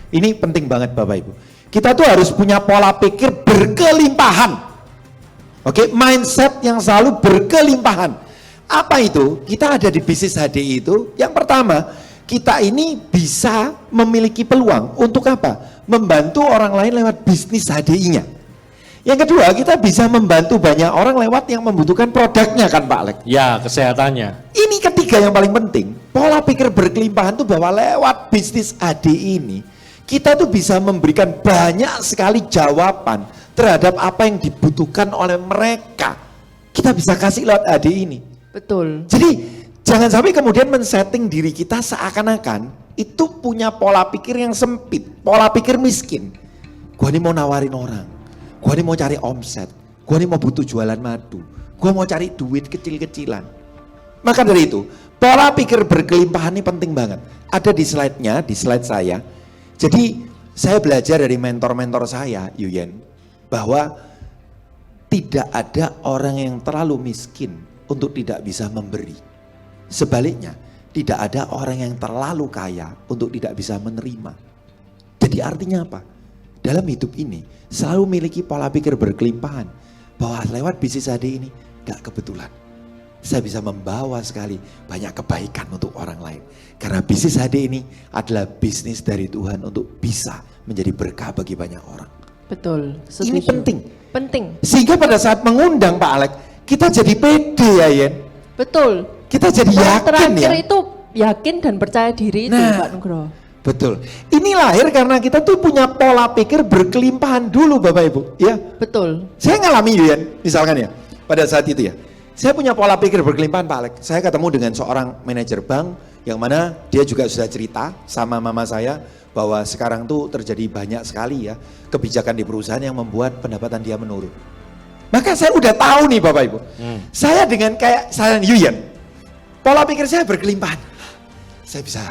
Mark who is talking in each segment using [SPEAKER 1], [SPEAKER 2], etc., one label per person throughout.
[SPEAKER 1] Ini penting banget Bapak Ibu. Kita tuh harus punya pola pikir berkelimpahan. Oke, mindset yang selalu berkelimpahan. Apa itu? Kita ada di bisnis HDI itu. Yang pertama, kita ini bisa memiliki peluang untuk apa? Membantu orang lain lewat bisnis HDI-nya. Yang kedua, kita bisa membantu banyak orang lewat yang membutuhkan produknya kan Pak Alek?
[SPEAKER 2] Ya, kesehatannya.
[SPEAKER 1] Ini ketiga yang paling penting. Pola pikir berkelimpahan itu bahwa lewat bisnis HDI ini, kita tuh bisa memberikan banyak sekali jawaban terhadap apa yang dibutuhkan oleh mereka. Kita bisa kasih lewat HDI ini.
[SPEAKER 3] Betul.
[SPEAKER 1] Jadi jangan sampai kemudian men-setting diri kita seakan-akan itu punya pola pikir yang sempit, pola pikir miskin. Gua ini mau nawarin orang, gua ini mau cari omset, gua ini mau butuh jualan madu, gua mau cari duit kecil-kecilan. Maka dari itu, pola pikir berkelimpahan ini penting banget. Ada di slide-nya, di slide saya. Jadi saya belajar dari mentor-mentor saya, Yuyen, bahwa tidak ada orang yang terlalu miskin untuk tidak bisa memberi. Sebaliknya, tidak ada orang yang terlalu kaya untuk tidak bisa menerima. Jadi artinya apa? Dalam hidup ini selalu memiliki pola pikir berkelimpahan bahwa lewat bisnis HD ini gak kebetulan. Saya bisa membawa sekali banyak kebaikan untuk orang lain. Karena bisnis HD ini adalah bisnis dari Tuhan untuk bisa menjadi berkah bagi banyak orang.
[SPEAKER 3] Betul. Setuju.
[SPEAKER 1] Ini penting.
[SPEAKER 3] Penting.
[SPEAKER 1] Sehingga pada saat mengundang Pak Alek, kita jadi pede ya Yen.
[SPEAKER 3] Betul.
[SPEAKER 1] Kita jadi
[SPEAKER 3] Yang
[SPEAKER 1] yakin
[SPEAKER 3] terakhir
[SPEAKER 1] ya.
[SPEAKER 3] itu yakin dan percaya diri itu Pak Nugroho.
[SPEAKER 1] Betul. Ini lahir karena kita tuh punya pola pikir berkelimpahan dulu Bapak Ibu. Ya.
[SPEAKER 3] Betul.
[SPEAKER 1] Saya ngalami Yen, misalkan ya. Pada saat itu ya. Saya punya pola pikir berkelimpahan Pak Alek. Saya ketemu dengan seorang manajer bank yang mana dia juga sudah cerita sama mama saya bahwa sekarang tuh terjadi banyak sekali ya kebijakan di perusahaan yang membuat pendapatan dia menurun. Maka saya udah tahu nih Bapak Ibu. Saya dengan kayak saya Yuyen, pola pikir saya berkelimpahan. Saya bisa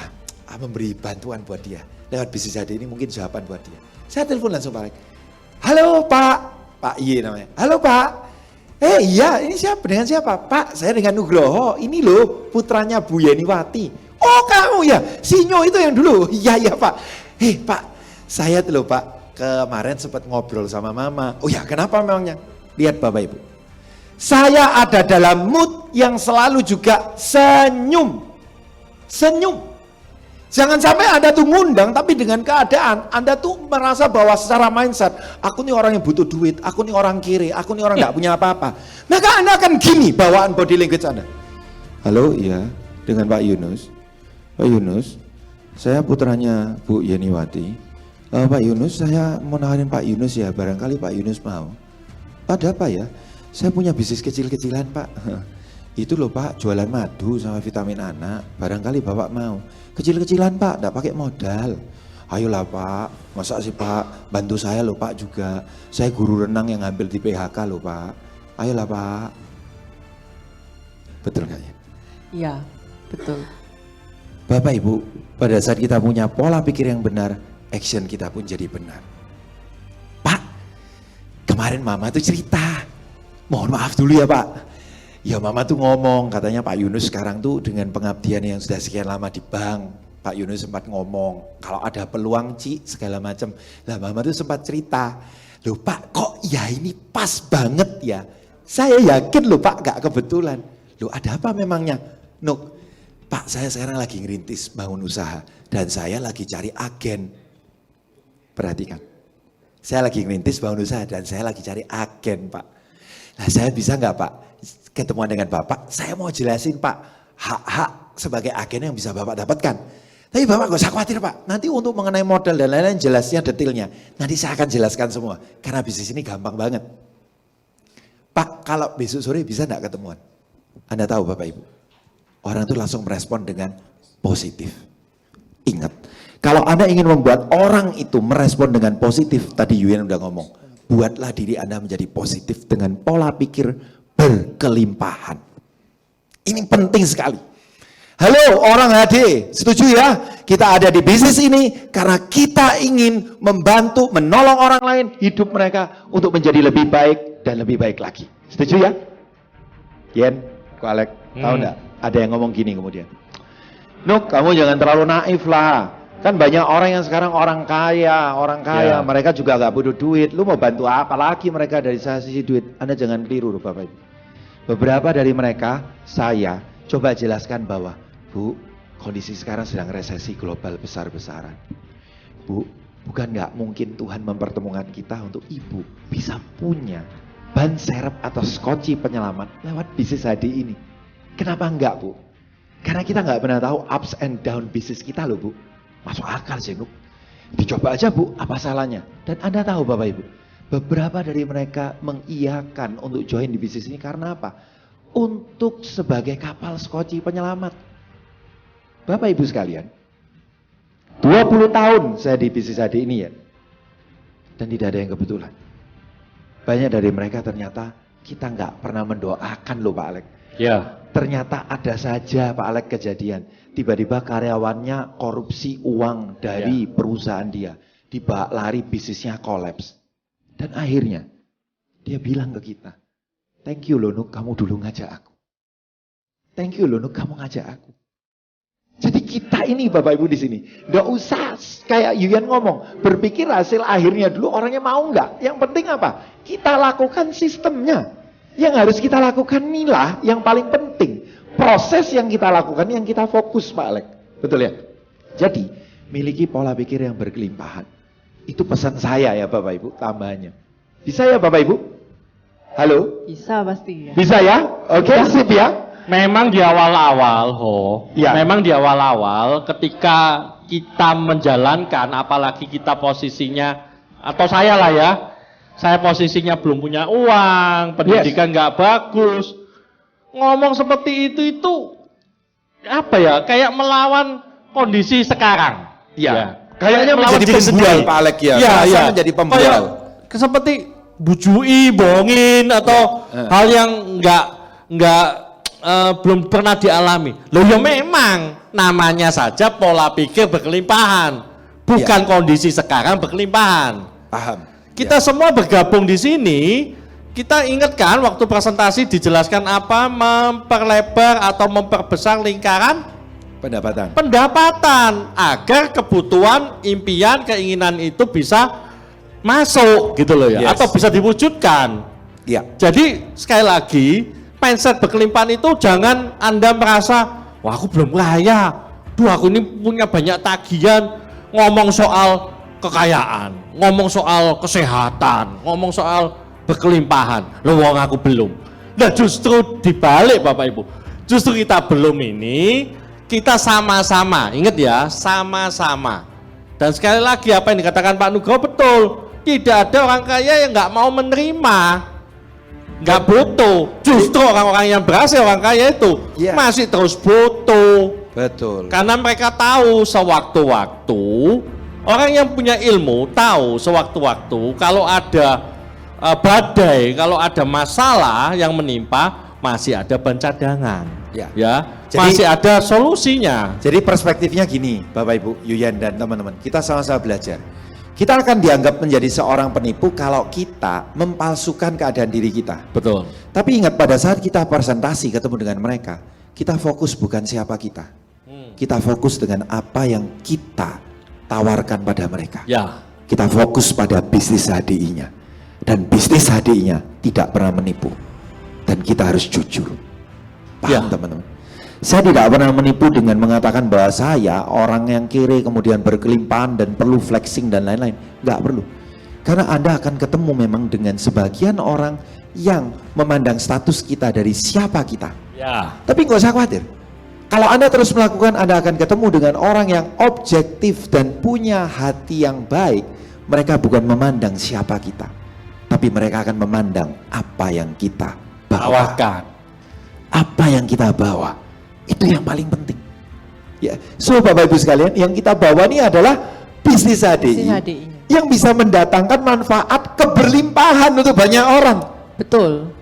[SPEAKER 1] memberi bantuan buat dia. Lewat bisnis jadi ini mungkin jawaban buat dia. Saya telepon langsung Pak Alek. Halo Pak, Pak Y namanya. Halo Pak. Iya, ini siapa? Dengan siapa? Pak, saya dengan Nugroho. Ini loh putranya Bu Yeniwati. Oh kamu ya, Sinyo itu yang dulu. Iya Pak. Pak, saya tuh loh Pak, kemarin sempat ngobrol sama Mama. Oh ya, kenapa memangnya? Lihat Bapak Ibu. Saya ada dalam mood yang selalu juga senyum. Senyum. Jangan sampai Anda tuh ngundang tapi dengan keadaan Anda tuh merasa bahwa secara mindset, aku nih orang yang butuh duit, aku nih orang kiri, aku nih orang gak punya apa-apa. Maka Anda akan gini bawaan body language Anda. Halo, iya, dengan Pak Yunus. Pak Yunus, saya putranya Bu Yeniwati. Pak Yunus, saya mau nawarin Pak Yunus ya, barangkali Pak Yunus mau. Ada apa ya? Saya punya bisnis kecil-kecilan Pak. Itu loh Pak, jualan madu sama vitamin anak, barangkali Bapak mau. Kecil-kecilan Pak, enggak pakai modal. Ayolah Pak, masa sih Pak, bantu saya loh Pak juga. Saya guru renang yang ngambil di PHK loh Pak. Ayolah Pak. Betul gak ya?
[SPEAKER 3] Iya, betul.
[SPEAKER 1] Bapak Ibu, pada saat kita punya pola pikir yang benar, action kita pun jadi benar. Pak, kemarin Mama tuh cerita, mohon maaf dulu ya Pak. Ya Mama tuh ngomong, katanya Pak Yunus sekarang tuh dengan pengabdian yang sudah sekian lama di bank, Pak Yunus sempat ngomong, kalau ada peluang Ci segala macam. Lah Mama tuh sempat cerita, loh Pak kok ya ini pas banget ya. Saya yakin loh Pak gak kebetulan. Loh ada apa memangnya? Nuk, Pak saya sekarang lagi ngerintis bangun usaha dan saya lagi cari agen. Perhatikan, saya lagi ngerintis bangun usaha dan saya lagi cari agen Pak. Nah saya bisa gak Pak? Ketemuan dengan Bapak, saya mau jelasin Pak, hak-hak sebagai agen yang bisa Bapak dapatkan. Tapi Bapak gak usah khawatir Pak, nanti untuk mengenai modal dan lain-lain jelasnya detailnya, nanti saya akan jelaskan semua, karena bisnis ini gampang banget. Pak, kalau besok sore bisa gak ketemuan? Anda tahu Bapak Ibu, orang itu langsung merespon dengan positif. Ingat, kalau Anda ingin membuat orang itu merespon dengan positif, tadi Yuyen udah ngomong, buatlah diri Anda menjadi positif dengan pola pikir berkelimpahan. Ini penting sekali. Halo orang HD, setuju ya? Kita ada di bisnis ini karena kita ingin membantu, menolong orang lain, hidup mereka untuk menjadi lebih baik dan lebih baik lagi. Setuju ya? Yen, Ko Alek, tahu enggak? Ada yang ngomong gini kemudian. Nuk, kamu jangan terlalu naif lah. Kan banyak orang yang sekarang orang kaya,
[SPEAKER 2] Ya.
[SPEAKER 1] mereka juga nggak butuh duit. Lu mau bantu apa lagi mereka dari sisi duit? Anda jangan keliru loh Bapak Ibu. Beberapa dari mereka, saya coba jelaskan bahwa, Bu, kondisi sekarang sedang resesi global besar-besaran. Bu, bukan nggak mungkin Tuhan mempertemukan kita untuk ibu bisa punya ban serep atau skoci penyelamat lewat bisnis HD ini. Kenapa enggak, Bu? Karena kita nggak pernah tahu ups and down bisnis kita loh, Bu. Masuk akal sih, Bu. Dicoba aja, Bu, apa salahnya? Dan Anda tahu Bapak Ibu, beberapa dari mereka mengiyakan untuk join di bisnis ini karena apa? Untuk sebagai kapal skoci penyelamat. Bapak Ibu sekalian, 20 tahun saya di bisnis HD ini ya. Dan tidak ada yang kebetulan. Banyak dari mereka ternyata kita nggak pernah mendoakan loh Pak Alek.
[SPEAKER 2] Ya.
[SPEAKER 1] Ternyata ada saja Pak Alek kejadian. Tiba-tiba karyawannya korupsi uang dari perusahaan dia. Tiba lari bisnisnya kolaps. Dan akhirnya dia bilang ke kita, thank you loh Nuk, kamu dulu ngajak aku. Thank you loh Nuk, kamu ngajak aku. Jadi kita ini Bapak Ibu di sini, nggak usah kayak Yuyan ngomong, berpikir hasil akhirnya dulu orangnya mau nggak. Yang penting apa? Kita lakukan sistemnya. Yang harus kita lakukan inilah yang paling penting. Proses yang kita lakukan, yang kita fokus Pak Alek. Betul ya? Jadi, miliki pola pikir yang berkelimpahan. Itu pesan saya ya Bapak Ibu, tambahannya. Bisa ya Bapak Ibu? Halo?
[SPEAKER 3] Bisa pasti ya.
[SPEAKER 1] Bisa ya? Oke, sip ya?
[SPEAKER 2] Memang di awal-awal,
[SPEAKER 1] Ya.
[SPEAKER 2] memang di awal-awal ketika kita menjalankan, apalagi kita posisinya, atau saya lah ya, saya posisinya belum punya uang, pendidikan nggak bagus, ngomong seperti itu apa ya, kayak melawan kondisi sekarang.
[SPEAKER 1] Ya. Kayaknya
[SPEAKER 2] Melawan
[SPEAKER 1] menjadi
[SPEAKER 2] diri
[SPEAKER 1] pembual
[SPEAKER 2] sendiri.
[SPEAKER 1] Pak Alek ya.
[SPEAKER 2] Iya,
[SPEAKER 1] Merasa
[SPEAKER 2] iya.
[SPEAKER 1] menjadi pembual.
[SPEAKER 2] Kayak seperti bujui, bohongin atau hal yang belum pernah dialami. Loh ya memang namanya saja pola pikir berkelimpahan, bukan kondisi sekarang berkelimpahan.
[SPEAKER 1] Paham.
[SPEAKER 2] Kita semua bergabung di sini. Kita ingatkan waktu presentasi dijelaskan apa, memperlebar atau memperbesar lingkaran pendapatan agar kebutuhan, impian, keinginan itu bisa masuk gitu loh ya,
[SPEAKER 1] Yes.
[SPEAKER 2] atau bisa diwujudkan.
[SPEAKER 1] Iya.
[SPEAKER 2] Jadi sekali lagi mindset berkelimpahan itu jangan Anda merasa wah aku belum kaya, duh aku ini punya banyak tagihan, ngomong soal kekayaan, ngomong soal kesehatan, ngomong soal berkelimpahan, loh wong aku belum. Nah justru dibalik Bapak Ibu, justru kita belum ini, kita sama-sama, ingat ya, sama-sama. Dan sekali lagi apa yang dikatakan Pak Nugroho betul, tidak ada orang kaya yang nggak mau menerima, nggak butuh. Justru orang-orang yang berhasil, orang kaya itu masih terus butuh.
[SPEAKER 1] Betul.
[SPEAKER 2] Karena mereka tahu sewaktu-waktu, orang yang punya ilmu tahu sewaktu-waktu kalau ada badai, kalau ada masalah yang menimpa, masih ada ban cadangan. Ya,
[SPEAKER 1] Jadi,
[SPEAKER 2] masih ada solusinya.
[SPEAKER 1] Jadi perspektifnya gini, Bapak Ibu, Yuyan dan teman-teman, kita sama-sama belajar. Kita akan dianggap menjadi seorang penipu kalau kita mempalsukan keadaan diri kita.
[SPEAKER 2] Betul.
[SPEAKER 1] Tapi ingat pada saat kita presentasi ketemu dengan mereka, kita fokus bukan siapa kita. Kita fokus dengan apa yang kita tawarkan pada mereka.
[SPEAKER 2] Ya.
[SPEAKER 1] Kita fokus pada bisnis HDI-nya. Dan bisnis HDI-nya tidak pernah menipu. Dan kita harus jujur. Paham teman-teman? Saya tidak pernah menipu dengan mengatakan bahwa saya orang yang kiri kemudian berkelimpahan dan perlu flexing dan lain-lain. Nggak perlu. Karena Anda akan ketemu memang dengan sebagian orang yang memandang status kita dari siapa kita.
[SPEAKER 2] Ya.
[SPEAKER 1] Tapi nggak usah khawatir. Kalau Anda terus melakukan, Anda akan ketemu dengan orang yang objektif dan punya hati yang baik. Mereka bukan memandang siapa kita, tapi mereka akan memandang apa yang kita bawakan. Apa yang kita bawa, itu yang paling penting. Ya, so Bapak Ibu sekalian, yang kita bawa ini adalah bisnis HDI, yang bisa mendatangkan manfaat keberlimpahan untuk banyak orang.
[SPEAKER 3] Betul.